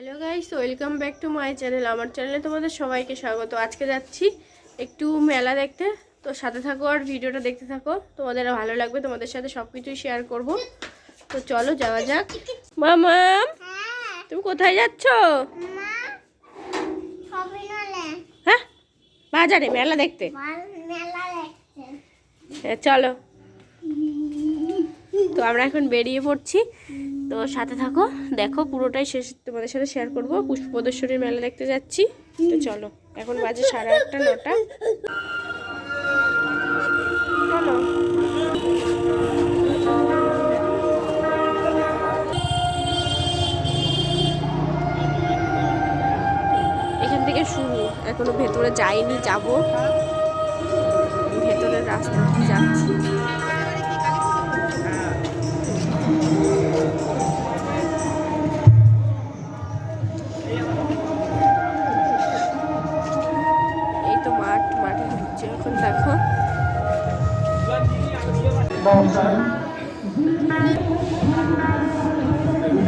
Hello guys, welcome back to my channel. আমার চ্যানেলে তোমাদের সবাইকে স্বাগত। আজকে যাচ্ছি একটু মেলা দেখতে, তো সাথে থাকো আর ভিডিওটা দেখতে থাকো, তোমাদের ভালো লাগবে। তোমাদের সাথে সব কিছুই শেয়ার করব, তো চলো যাওয়া যাক। মামাম, তুমি কোথায় যাচ্ছ? হ্যাঁ, বাজারে মেলা দেখতে। হ্যাঁ চলো, তো আমরা এখন বেরিয়ে পড়ছি, তো সাথে থাকো, দেখো পুরোটাই শেষ তোমাদের সাথে শেয়ার করবো। পুষ্প প্রদর্শনীর মেলা দেখতে যাচ্ছি, তো চলো। এখন বাজে 8:30 9টা। চলো, এখান থেকে শুরু, এখনো ভেতরে যাইনি, যাব, ভেতরের রাস্তা দিয়ে যাচ্ছি। এই তো মাঠে ঢুকছে এখন, দেখো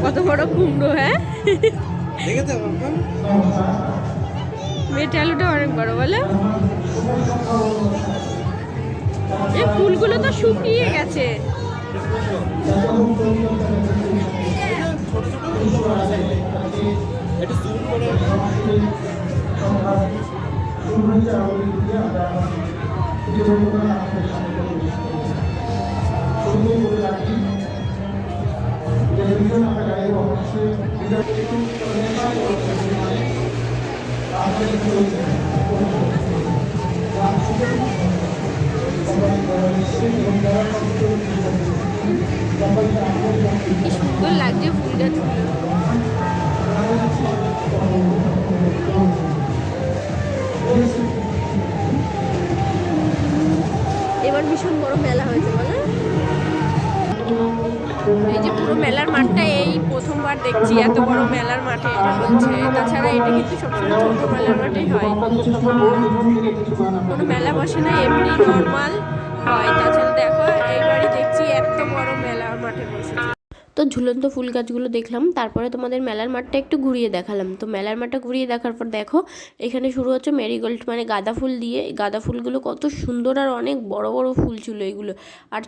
কত বড় কুমড়ো। হ্যাঁ, মেটালুটা অনেক বড় বলে। এই ফুলগুলো তো শুকিয়ে গেছে। কি সুন্দর লাগছে ফুল গাছগুলো। এবার ভীষণ বড় মেলা হয়েছে বলে। এই যে পুরো মেলার মাঠটা এই প্রথমবার দেখছি, এত বড় মেলার মাঠে এটা হচ্ছে। তাছাড়া এটা কিন্তু সবসময় ছোট মেলার মাঠেই হয়, কোনো মেলা বসে না, এমনি নর্মাল হয়। তাছাড়া দেখো এইবারই দেখছি এত বড় মেলার মাঠে বসেছে। তো ঝুলন্ত ফুল গাছগুলো দেখলাম, তারপরে তোমাদের মেলার মাঠটা একটু ঘুরিয়ে দেখালাম। তো মেলার মাঠটা ঘুরিয়ে দেখার পর দেখো এখানে শুরু হচ্ছে মেরিগোল্ড, মানে গাঁদা ফুল দিয়ে। গাঁদা ফুলগুলো কত সুন্দর আর অনেক বড় বড় ফুল ছিল এগুলো, আর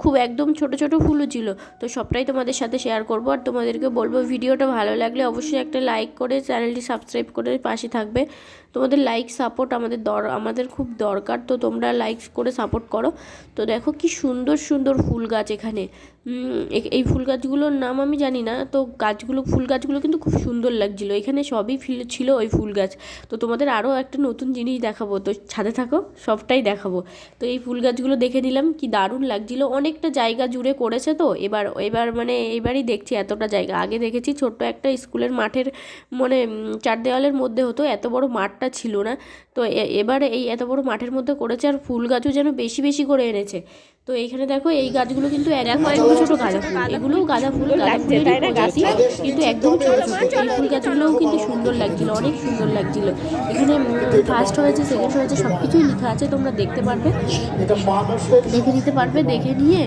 খুব একদম ছোট ছোট ফুলও ছিল। তো সবটাই তোমাদের সাথে শেয়ার করবো, আর তোমাদেরকে বলবো ভিডিওটা ভালো লাগলে অবশ্যই একটা লাইক করে চ্যানেলটি সাবস্ক্রাইব করে পাশে থাকবে। তোমাদের লাইক সাপোর্ট আমাদের খুব দরকার, তো তোমরা লাইক করে সাপোর্ট করো। তো দেখো কি সুন্দর সুন্দর ফুল গাছ এখানে। এই ফুল গাছগুলোর নাম আমি জানি না, তো ফুল গাছগুলো কিন্তু খুব সুন্দর লাগছিলো। এখানে সবই ছিল ওই ফুল গাছ। তো তোমাদের আরও একটা নতুন জিনিস দেখাবো, তো ছাদে থাকো, সবটাই দেখাবো। তো এই ফুল গাছগুলো দেখে নিলাম, কি দারুণ লাগছিলো। অনেকটা জায়গা জুড়ে করেছে, তো এবার মানে এইবারই দেখছি এতটা জায়গা। আগে দেখেছি ছোট্ট একটা স্কুলের মাঠের, মানে 4 দেওয়ালের মধ্যে হতো, এত বড় মাঠটা ছিল না। তো এবার এই এত বড় মাঠের মধ্যে করেছে, আর ফুল গাছও যেন বেশি বেশি করে এনেছে। তো এইখানে দেখো এই গাছগুলো কিন্তু একদম ছোট ছোট গাঁদা ফুল, এগুলোও গাঁদা ফুলের গাছই, কিন্তু একদম ছোট ছোট। এই ফুল গাছগুলোও কিন্তু সুন্দর লাগছিল, অনেক সুন্দর লাগছিল। এখানে ফার্স্ট হয়েছে, সেকেন্ড হয়েছে, সব কিছুই লেখা আছে, তোমরা দেখতে পারবে, দেখে নিতে পারবে। দেখে নিয়ে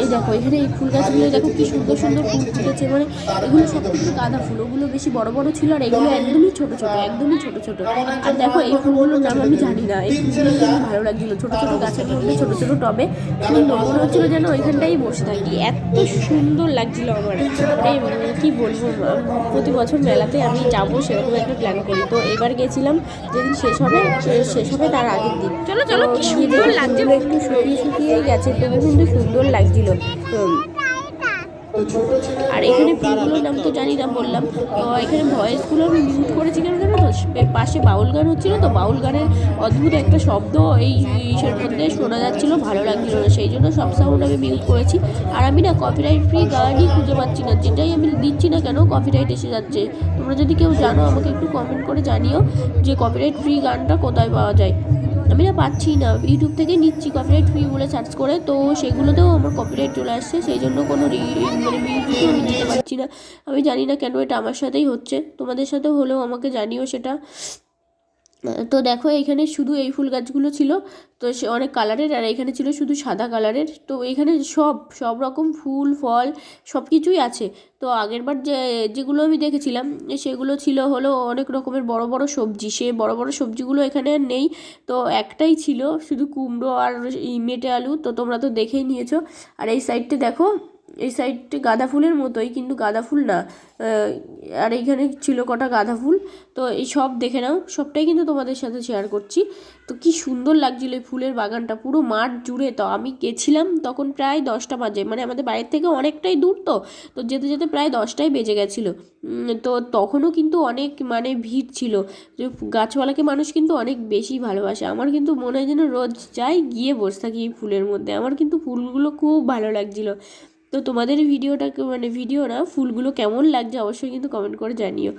এই দেখো এখানে এই ফুল গাছগুলো দেখো কি সুন্দর সুন্দর ফুল ফুটেছে, মানে এগুলো সব কিন্তু গাঁদা ফুল, ওগুলো বেশি বড় বড় ছিল, আর এগুলো একদমই ছোট ছোট, একদমই ছোট ছোট। আর দেখো এই ফুলগুলোর নাম আমি জানি না, এই ফুলগুলো কিন্তু ভালো লাগছিলো, ছোট ছোট গাছের মধ্যে ছোট ছোট টবে, সুন্দর মনে হচ্ছিলো যেন ওইখানটাই বসে থাকি, এত সুন্দর লাগছিল আমার। কি বলবো, প্রতি বছর মেলাতে আমি যাবো সেরকম একটা প্ল্যান করি। তো এবার গেছিলাম যেদিন শেষ হবে তার আগের দিন। চলো চলো, কি সুন্দর লাগছে, একটু শুকিয়ে গেছে, তবু কিন্তু সুন্দর লাগছিল। আর এখানে ফুলগুলোর নাম তো জানি না, বললাম। তো এখানে ভয়েসগুলো আমি মিউট করেছি কেন জানো তো, পাশে বাউল গান হচ্ছিলো, তো বাউল গানের অদ্ভুত একটা শব্দ এই ইসের মধ্যে শোনা যাচ্ছিলো, ভালো লাগছিলো না, সেই জন্য সব সাউন্ড আমি মিউট করেছি। আর আমি না কপিরাইট ফ্রি গানই খুঁজে পাচ্ছি না, যেটাই আমি দিচ্ছি না কেন কপিরাইট এসে যাচ্ছে। তোমরা যদি কেউ জানো আমাকে একটু কমেন্ট করে জানিও যে কপিরাইট ফ্রি গানটা কোথায় পাওয়া যায়। আমি না পাচ্ছি না, ইউটিউব থেকে নিচ্ছি কপিরাইট ফ্রি বলে সার্চ করে, তো সেগুলোতেও আমার কপিরাইট চলে আসছে, সেই জন্য কোনো মানে মিউজিকও আমি দিতে পারছি না। আমি জানি না কেন এটা আমার সাথেই হচ্ছে, তোমাদের সাথেও হলেও আমাকে জানিও সেটা। তো দেখো এখানে শুধু এই ফুল গাছগুলো ছিল, তো সে অনেক কালারের, আর এখানে ছিল শুধু সাদা কালারের। তো এখানে সব সব রকম ফুল ফল সব কিছুই আছে। তো আগেরবার যেগুলো আমি দেখেছিলাম সেগুলো ছিল হলো অনেক রকমের বড় বড় সবজি, সে বড় বড় সবজিগুলো এখানে আর নেই। তো একটাই ছিল শুধু কুমড়ো আর মেটে আলু, তো তোমরা তো দেখেই নিয়েছো। আর এই সাইডটা দেখো, এই সাইডটা গাঁদা ফুলের মতোই কিন্তু গাঁদা ফুল না। আর এইখানে ছিল কটা গাঁদা ফুল। তো এই সব দেখে নাও, সবটাই কিন্তু তোমাদের সাথে শেয়ার করছি। তো কি সুন্দর লাগছিল এই ফুলের বাগানটা পুরো মাঠ জুড়ে। তো আমি গেছিলাম তখন প্রায় 10টা বাজে, মানে আমাদের বাড়ির থেকে অনেকটাই দূর। তো তো যেতে যেতে প্রায় 10টাই বেজে গেছিলো। তো তখনও কিন্তু অনেক মানে ভিড় ছিল। যে গাছপালাকে মানুষ কিন্তু অনেক বেশি ভালোবাসে। আমার কিন্তু মনে হয় যেন রোজ যাই গিয়ে বসে থাকি এই ফুলের মধ্যে। আমার কিন্তু ফুলগুলো খুব ভালো লাগছিলো। তো তোমাদের ভিডিওটা মানে ভিডিও না, ফুলগুলো কেমন লাগছে অবশ্যই কিন্তু কমেন্ট করে জানিও।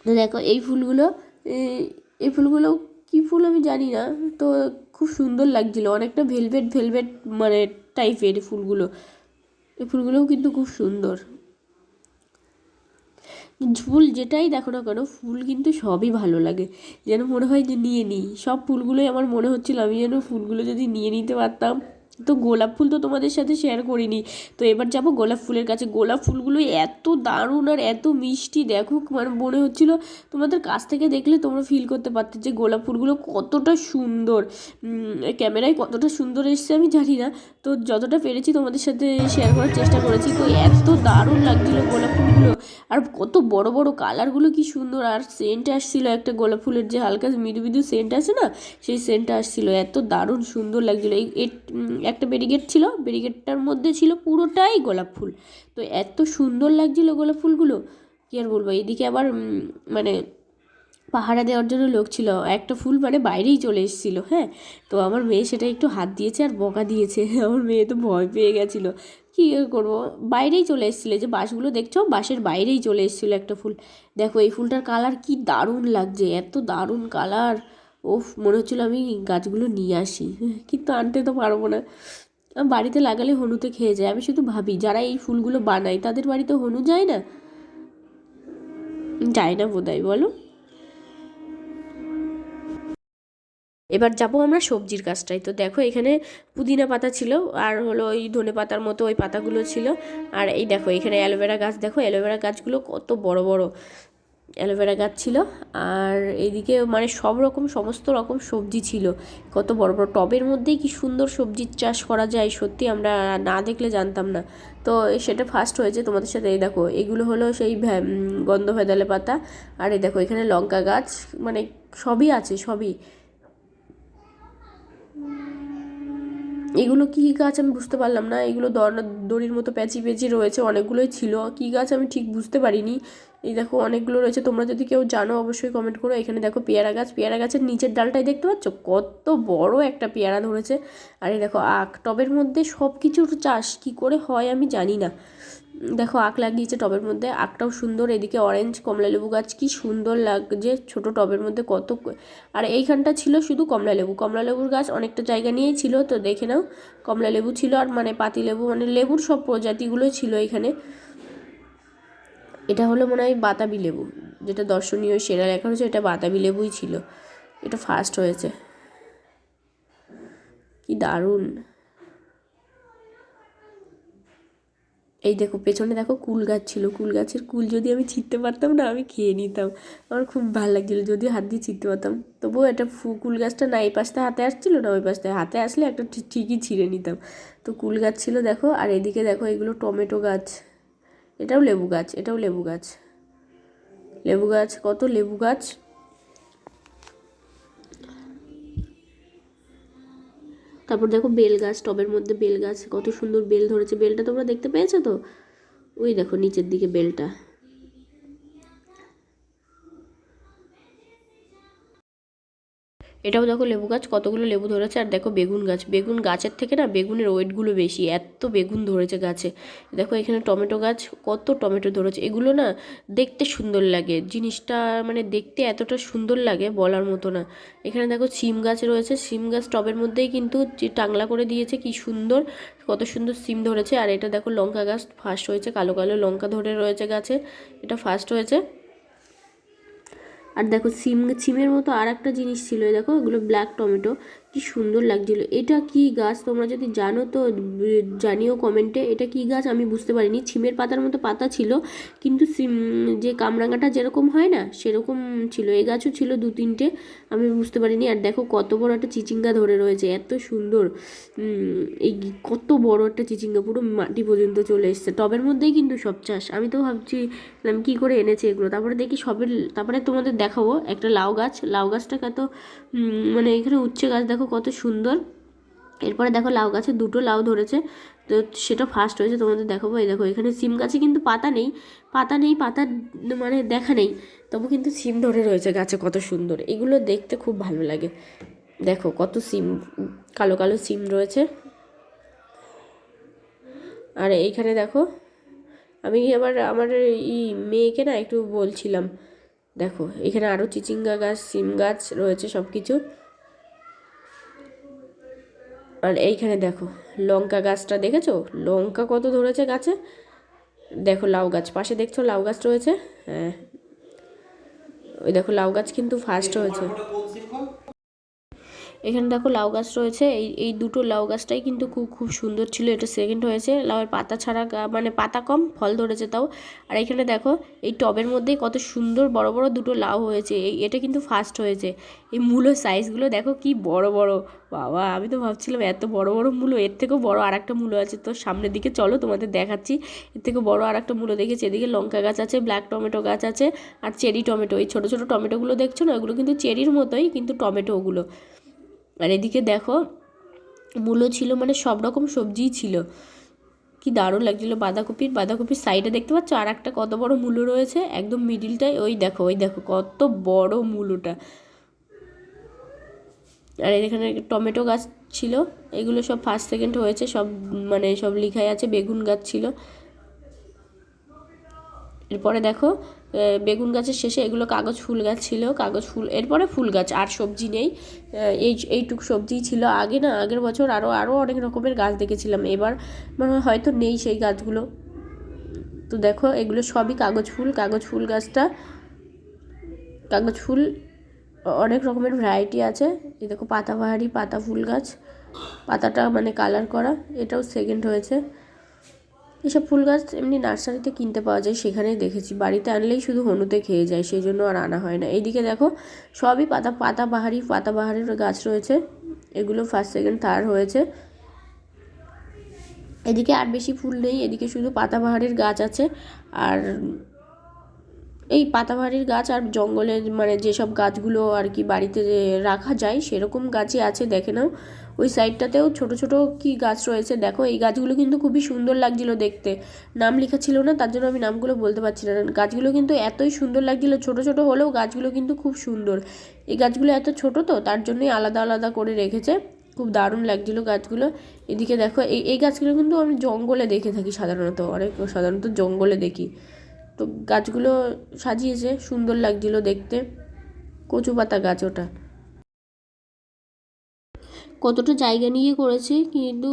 তো দেখো এই ফুলগুলো, এই ফুলগুলো কী ফুল আমি জানি না। তো খুব সুন্দর লাগছিলো, অনেকটা ভেলভেট ভেলভেট মানে টাইপের ফুলগুলো। এই ফুলগুলোও কিন্তু খুব সুন্দর। ফুল যেটাই দেখো না কেন, ফুল কিন্তু সবই ভালো লাগে। যেন মনে হয় যে নিয়ে নিই, সব ফুলগুলোই আমার মনে হচ্ছিলো আমি যেন ফুলগুলো যদি নিয়ে নিতে পারতাম। তো গোলাপ ফুল তো তোমাদের সাথে শেয়ার করিনি। তো এবার যাব গোলাপ ফুলের কাছে। গোলাপ ফুলগুলো এত দারুণ আর এত মিষ্টি, দেখো মানে মনে হচ্ছিলো তোমাদের কাছ থেকে দেখলে তোমরা ফিল করতে পারতে যে গোলাপ ফুলগুলো কতটা সুন্দর। ক্যামেরায় কতটা সুন্দর এসছে আমি জানি না, তো যতটা পেরেছি তোমাদের সাথে শেয়ার করার চেষ্টা করেছি। তো এত দারুণ লাগছিলো গোলাপ ফুলগুলো, আর কত বড় বড় কালারগুলো কি সুন্দর। আর সেন্ট আসছিল একটা গোলাপ ফুলের, যে হালকা মৃদু মৃদু সেন্ট আছে না, সেই সেন্টটা আসছিল, এত দারুণ সুন্দর লাগছিলো। এই একটা ব্যারিকেড ছিল, ব্যারিকেডটার মধ্যে ছিল পুরোটাই গোলাপ ফুল। তো এত সুন্দর লাগছিলো গোলাপ ফুলগুলো কি আর বলবো। এইদিকে আবার মানে পাহারা দেওয়ার জন্য লোক ছিল, একটা ফুল মানে বাইরেই চলে এসেছিলো। হ্যাঁ, তো আমার মেয়ে সেটা একটু হাত দিয়েছে আর বকা দিয়েছে। আমার মেয়ে তো ভয় পেয়ে গেছিলো, কী করবো, বাইরেই চলে এসেছিলো। যে বাঁশগুলো দেখছো, বাঁশের বাইরেই চলে এসেছিলো একটা ফুল। দেখো এই ফুলটার কালার কি দারুণ লাগছে, এত দারুণ কালার। ওফ, মনে হচ্ছিলো আমি গাছগুলো নিয়ে আসি, কিন্তু আনতে তো পারবো না। বাড়িতে লাগালে হনুতে খেয়ে যায়। আমি শুধু ভাবি যারা এই ফুলগুলো বানায় তাদের বাড়িতে হনু যায় না, যায় না বোধহয়, বলো। এবার যাব আমরা সবজির গাছটায়। তো দেখো এখানে পুদিনা পাতা ছিল, আর হলো ওই ধনে পাতার মতো ওই পাতাগুলো ছিল। আর এই দেখো এখানে অ্যালোভেরা গাছ, দেখো অ্যালোভেরা গাছগুলো কত বড় বড় অ্যালোভেরা গাছ ছিল। আর এইদিকে মানে সব রকম সমস্ত রকম সবজি ছিল, কত বড় বড় টবের মধ্যেই কি সুন্দর সবজির চাষ করা যায়, সত্যি আমরা না দেখলে জানতাম না। তো সেটা ফার্স্ট হয়েছে তোমাদের সাথে। এই দেখো এগুলো হলো সেই গন্ধ ভেদালে পাতা। আর এই দেখো এখানে লঙ্কা গাছ, মানে সবই আছে সবই। এগুলো কী গাছ আমি বুঝতে পারলাম না, এগুলো দড়ির মতো প্যাচি প্যাচি রয়েছে, অনেকগুলোই ছিল, কী গাছ আমি ঠিক বুঝতে পারিনি। এই দেখো অনেকগুলো রয়েছে, তোমরা যদি কেউ জানো অবশ্যই কমেন্ট করো। এখানে দেখো পেয়ারা গাছ, পেয়ারা গাছের নিচের ডালটাই দেখতে পাচ্ছ কত বড় একটা পেয়ারা ধরেছে। আর এই দেখো আখ, টবের মধ্যে সব কিছুর চাষ কি করে হয় আমি জানি না। দেখো আখ লাগিয়েছে টবের মধ্যে, আখটাও সুন্দর। এদিকে অরেঞ্জ কমলালেবু গাছ কি সুন্দর লাগছে ছোট টবের মধ্যে কত। আর এইখানটা ছিল শুধু কমলালেবু, কমলালেবুর গাছ অনেকটা জায়গা নিয়েই ছিল। তো দেখে নাও কমলালেবু ছিল, আর মানে পাতিলেবু, মানে লেবুর সব প্রজাতিগুলো ছিল এখানে। এটা হলো মনে হয় বাতাবি লেবু, যেটা দর্শনীয় সেরা লেখা হয়েছে, এটা বাতাবি লেবুই ছিল, এটা ফার্স্ট হয়েছে। কি দারুণ। এই দেখো পেছনে দেখো কুল গাছ ছিল, কুল গাছের কুল যদি আমি ছিঁড়তে পারতাম না আমি খেয়ে নিতাম। আমার খুব ভালো লাগছিলো যদি হাত দিয়ে ছিঁড়তে পারতাম। তবুও এটা কুল গাছটা না এই পাশটা হাতে আসছিলো না ওই পাশটা হাতে আসলে একটা ঠিকই ছিঁড়ে নিতাম। তো কুল গাছ ছিল দেখো। আর এদিকে দেখো এগুলো টমেটো গাছ, এটাও লেবু গাছ, এটাও লেবু গাছ, লেবু গাছ, কত লেবু গাছ। তারপর দেখো বেল গাছ, টবের মধ্যে বেল গাছ, কত সুন্দর বেল ধরেছে। বেলটা তোমরা দেখতে পেয়েছো তো, ওই দেখো নিচের দিকে বেলটা। এটাও দেখো লেবু গাছ, কতগুলো লেবু ধরেছে। আর দেখো বেগুন গাছ, বেগুন গাছের থেকে না বেগুনের ওয়েটগুলো বেশি, এত বেগুন ধরেছে গাছে। দেখো এখানে টমেটো গাছ, কত টমেটো ধরেছে। এগুলো না দেখতে সুন্দর লাগে জিনিসটা, মানে দেখতে এতটা সুন্দর লাগে বলার মতো না। এখানে দেখো সিম গাছ রয়েছে, সিম গাছ টবের মধ্যেই কিন্তু যে টাংলা করে দিয়েছে, কি সুন্দর, কত সুন্দর সিম ধরেছে। আর এটা দেখো লঙ্কা গাছ ফার্স্ট হয়েছে, কালো কালো লঙ্কা ধরে রয়েছে গাছে, এটা ফার্স্ট হয়েছে। আর দেখো সিমের মতো আর একটা জিনিস ছিল, দেখো এগুলো ব্ল্যাক টমেটো, কি সুন্দর লাগছিল। এটা কি গাছ তোমরা যদি জানো তো জানিও কমেন্টে, এটা কি গাছ আমি বুঝতে পারিনি। সিমের পাতার মতো পাতা ছিল, কিন্তু সিম যে কামরাঙাটা যেরকম হয় না সেরকম ছিল। এই গাছও ছিল 2-3টে, আমি বুঝতে পারিনি। আর দেখো কত বড় একটা চিচিঙ্গা ধরে রয়েছে, এত সুন্দর। এই কত বড় একটা চিচিঙ্গা, পুরো মাটি পর্যন্ত চলে এসছে। টবের মধ্যেই কিন্তু সব চাষ। আমি তো ভাবছি কি করে এনেছে এগুলো। তারপরে দেখি তারপরে তোমাদের দেখাবো একটা লাউ গাছটা কত মানে এখানে উচ্ছে গাছ দেখো কত সুন্দর। এরপরে দেখো লাউ গাছে 2টো লাউ ধরেছে, তো সেটা ফার্স্ট হয়েছে, তোমাদের দেখাবো। এই দেখো এখানে সিম গাছে কিন্তু পাতা নেই, পাতা মানে দেখা নেই, তবু কিন্তু সিম ধরে রয়েছে গাছে, কত সুন্দর। এগুলো দেখতে খুব ভালো লাগে। দেখো কত সিম, কালো কালো সিম রয়েছে। আর এইখানে দেখো আমি আবার আমার এই মেয়েকে না একটু বলছিলাম, দেখো এখানে আরও চিচিঙ্গা গাছ, সিম গাছ রয়েছে সব কিছু। আর এইখানে দেখো লঙ্কা গাছটা দেখেছো, লঙ্কা কত ধরেছে গাছে। দেখো লাউ গাছ পাশে দেখছো, লাউ গাছ রয়েছে। হ্যাঁ ওই দেখো লাউ গাছ কিন্তু ফার্স্ট হয়েছে। এখানে দেখো লাউ গাছ রয়েছে, এই 2টো লাউ গাছটাই কিন্তু খুব খুব সুন্দর ছিল। এটা সেকেন্ড হয়েছে, লাউয়ের পাতা ছাড়া মানে পাতা কম, ফল ধরেছে তাও। আর এখানে দেখো এই টবের মধ্যেই কত সুন্দর বড় বড় 2টো লাউ হয়েছে, এটা কিন্তু ফার্স্ট হয়েছে। এই মূলোর সাইজগুলো দেখো কি বড় বড়, বাবা আমি তো ভাবছিলাম এত বড় বড় মূলো, এর থেকেও বড় আর একটা মূলো আছে। তো সামনের দিকে চলো তোমাদের দেখাচ্ছি, এর থেকে বড় আর একটা মূলো দেখেছি। এদিকে লঙ্কা গাছ আছে, ব্ল্যাক টমেটো গাছ আছে, আর চেরি টমেটো। এই ছোটো ছোটো টমেটোগুলো দেখছো না, ওগুলো কিন্তু চেরির মতোই, কিন্তু টমেটো ওগুলো। আর এদিকে দেখো মূলো ছিল, মানে সব রকম সবজিই ছিল, কি দারুণ লাগছিলো। বাঁধাকপির সাইডে দেখতে পাচ্ছ আর একটা কত বড় মূলো রয়েছে, একদম মিডিলটায়। ওই দেখো কত বড় মূলোটা। আর এখানে টমেটো গাছ ছিল, এগুলো সব ফার্স্ট সেকেন্ড হয়েছে, সব মানে সব লিখাই আছে। বেগুন গাছ ছিল। এরপরে দেখো বেগুন গাছের শেষে এগুলো কাগজ ফুল গাছ ছিল, কাগজ ফুল, এরপরে ফুল গাছ। আর সবজি নেই, এইটুক সবজিই ছিল। আগে না, আগের বছর আরও অনেক রকমের গাছ দেখেছিলাম, এবার মানে হয়তো নেই সেই গাছগুলো। তো দেখো এগুলো সবই কাগজ ফুল গাছটা, কাগজ ফুল অনেক রকমের ভ্যারাইটি আছে। এই দেখো পাতাবাহারি পাতা ফুল গাছ, পাতাটা মানে কালার করা, এটাও সেকেন্ড হয়েছে। এসব ফুল গাছ এমনি নার্সারিতে কিনতে পাওয়া যায়, সেখানেই দেখেছি। বাড়িতে আনলেই শুধু হনুতে খেয়ে যায়, সেই জন্য আর আনা হয় না। এইদিকে দেখো সবই পাতাবাহারের গাছ রয়েছে, এগুলো ফার্স্ট সেকেন্ড থার্ড হয়েছে। এদিকে আর বেশি ফুল নেই, এদিকে শুধু পাতাবাহারের গাছ আছে। আর এই পাতাবাহারের গাছ আর জঙ্গলের মানে যেসব গাছগুলো আর কি বাড়িতে রাখা যায় সেরকম গাছই আছে, দেখে নাও। ওই সাইডটাতেও ছোট ছোট কি গাছ রয়েছে, দেখো এই গাছগুলো কিন্তু খুবই সুন্দর লাগছিল দেখতে। নাম লেখা ছিল না, তার জন্য আমি নামগুলো বলতে পারছি না। গাছগুলো কিন্তু এতই সুন্দর লাগছিল, ছোট ছোট হলেও গাছগুলো কিন্তু খুব সুন্দর। এই গাছগুলো এত ছোট তো তার জন্যই আলাদা আলাদা করে রেখেছে, খুব দারুণ লাগছিল গাছগুলো। এদিকে দেখো এই গাছগুলো কিন্তু আমি জঙ্গলে দেখে থাকি সাধারণত জঙ্গলে দেখি। তো গাছগুলো সাজিয়েছে, সুন্দর লাগছিল দেখতে। কচু পাতা গাছ ওটা, কতটা জায়গা নিয়ে করেছে, কিন্তু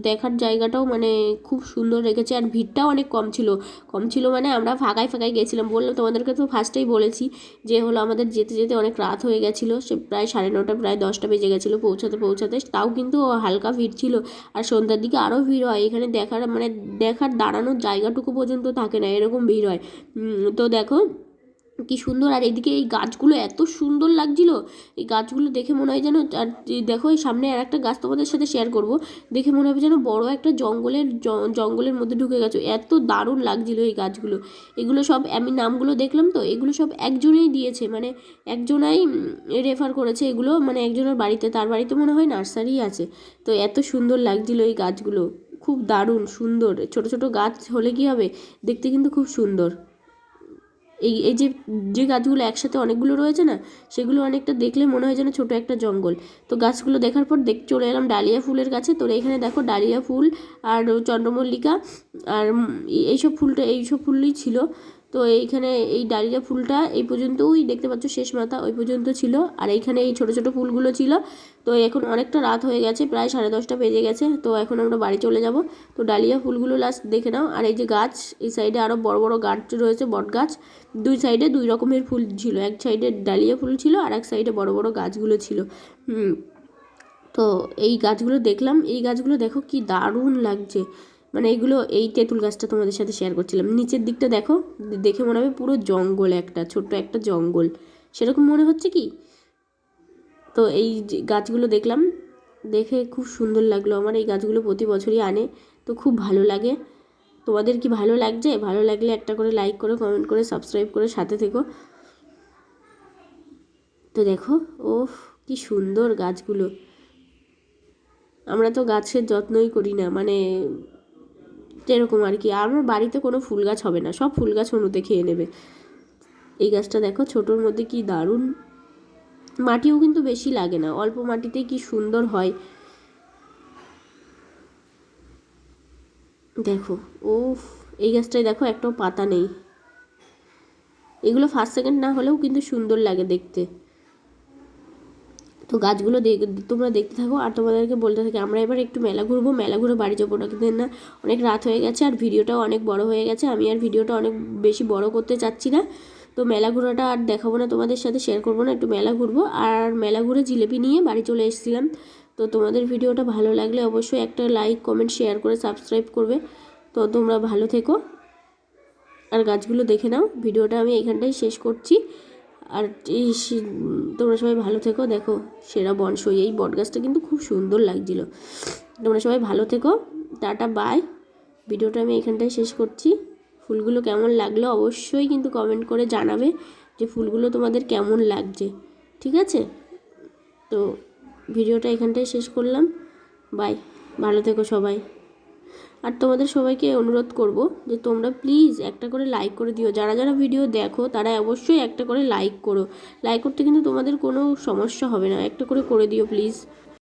দেখার জায়গাটাও মানে খুব সুন্দর রেখেছে। আর ভিড়টাও অনেক কম ছিল মানে আমরা ফাঁকায় গেছিলাম। বললাম তোমাদেরকে তো ফার্স্টেই বলেছি যে হলো আমাদের যেতে যেতে অনেক রাত হয়ে গেছিলো, সে প্রায় 9:30 প্রায় 10টা বেজে গেছিলো পৌঁছাতে। তাও কিন্তু হালকা ভিড় ছিল। আর সন্ধ্যার দিকে আরও ভিড় হয় এখানে, দেখার দাঁড়ানোর জায়গাটুকু পর্যন্ত থাকে না, এরকম ভিড় হয়। তো দেখো কি সুন্দর। আর এদিকে এই গাছগুলো এত সুন্দর লাগছিল, এই গাছগুলো দেখে মনে হয় যেন, আর দেখো এই সামনে আর একটা গাছ তোমাদের সাথে শেয়ার করব, দেখে মনে হবে যেন বড় একটা জঙ্গলের মধ্যে ঢুকে গেছো, এত দারুণ লাগছিল এই গাছগুলো। এগুলো সব আমি নামগুলো দেখলাম তো, এগুলো সব একজনেই দিয়েছে, মানে একজনাই রেফার করেছে এগুলো, মানে একজনের বাড়িতে, তার বাড়িতে মনে হয় নার্সারি আছে। তো এত সুন্দর লাগছিল এই গাছগুলো, খুব দারুণ সুন্দর। ছোট ছোট গাছ হলে কি হবে, দেখতে কিন্তু খুব সুন্দর। এই যে গাছগুলো একসাথে অনেকগুলো রয়েছে না, সেগুলো অনেকটা দেখলে মনে হয় যেন ছোট একটা জঙ্গল। তো গাছগুলো দেখার পর চলে এলাম ডালিয়া ফুলের কাছে। তো এখানে দেখো ডালিয়া ফুল আর চন্দ্রমল্লিকা আর এইসব ফুলই ছিল। তো এইখানে এই ডালিয়া ফুলটা এই পর্যন্ত ওই দেখতে পাচ্ছ শেষ মাথা ওই পর্যন্ত ছিল, আর এইখানে এই ছোট ছোট ফুলগুলো ছিল। তো এখন অনেকটা রাত হয়ে গেছে, প্রায় 10:30 বেজে গেছে। তো এখন আমরা বাড়ি চলে যাব। তো ডালিয়া ফুলগুলো লাস্ট দেখে নাও। আর এই যে গাছ, এই সাইডে আরও বড় বড় গাছ রয়েছে, বট গাছ। দুই সাইডে দুই রকমের ফুল ছিল, এক সাইডে ডালিয়া ফুল ছিল আর এক সাইডে বড় বড় গাছগুলো ছিল। তো এই গাছগুলো দেখলাম, এই গাছগুলো দেখো কি দারুণ লাগছে। মানে এইগুলো, এই তেঁতুল গাছটা তোমাদের সাথে শেয়ার করছিলাম, নিচের দিকটা দেখো, দেখে মনে হবে পুরো জঙ্গল, একটা ছোট্ট একটা জঙ্গল সেরকম মনে হচ্ছে কি। তো এই গাছগুলো দেখলাম, দেখে খুব সুন্দর লাগলো আমার। এই গাছগুলো প্রতি বছরই আনে, তো খুব ভালো লাগে। তোমাদের কি ভালো লাগছে? ভালো লাগলে একটা করে লাইক করে, কমেন্ট করে, সাবস্ক্রাইব করে সাথে থেকো। তো দেখো, ওহ কি সুন্দর গাছগুলো। আমরা তো গাছের যত্নই করি না, মানে এরকম আর কি। আমার বাড়িতে কোনো ফুল গাছ হবে না, সব ফুল গাছ অনুতে খেয়ে নেবে। এই গাছটা দেখো ছোটোর মধ্যে কি দারুণ, মাটিও কিন্তু বেশি লাগে না, অল্প মাটিতেই কি সুন্দর হয় দেখো। ও এই গাছটায় দেখো একটাও পাতা নেই। এগুলো ফার্স্ট সেকেন্ড না হলেও কিন্তু সুন্দর লাগে দেখতে। তো গাছগুলো তোমরা দেখতে থাকো আর তোমাদেরকে বলতে থাকি। আমরা এবার একটু মেলা ঘুরবো, মেলা ঘুরে বাড়ি যাবো না, কিন্তু না অনেক রাত হয়ে গেছে আর ভিডিওটাও অনেক বড় হয়ে গেছে। আমি আর ভিডিওটা অনেক বেশি বড় করতে চাচ্ছি না। তো মেলা ঘোরাটা আর দেখাবো না, তোমাদের সাথে শেয়ার করবো না। একটু মেলা ঘুরবো, আর মেলা ঘুরে জিলেপি নিয়ে বাড়ি চলে এসেছিলাম। তো তোমাদের ভিডিওটা ভালো লাগলে অবশ্যই একটা লাইক, কমেন্ট, শেয়ার করে সাবস্ক্রাইব করবে। তো তোমরা ভালো থেকো আর গাছগুলো দেখে নাও। ভিডিওটা আমি এখানটাই শেষ করছি। আর এই তোমরা সবাই ভালো থেকো। দেখো সেরা বনসই, এই বটগাছটা কিন্তু খুব সুন্দর লাগছিল। তোমরা সবাই ভালো থেকো, টাটা বাই। ভিডিওটা আমি এখানটায় শেষ করছি। ফুলগুলো কেমন লাগলো অবশ্যই কিন্তু কমেন্ট করে জানাবে যে ফুলগুলো তোমাদের কেমন লাগছে, ঠিক আছে? তো ভিডিওটা এখানটায় শেষ করলাম, বাই, ভালো থেকো সবাই। আর তোমাদের সবাইকে অনুরোধ করব যে তোমরা প্লিজ একটা করে লাইক করে দিও। যারা যারা ভিডিও দেখো তারা অবশ্যই একটা করে লাইক করো। লাইক করতে কিন্তু তোমাদের কোনো সমস্যা হবে না, একটা করে দিও প্লিজ।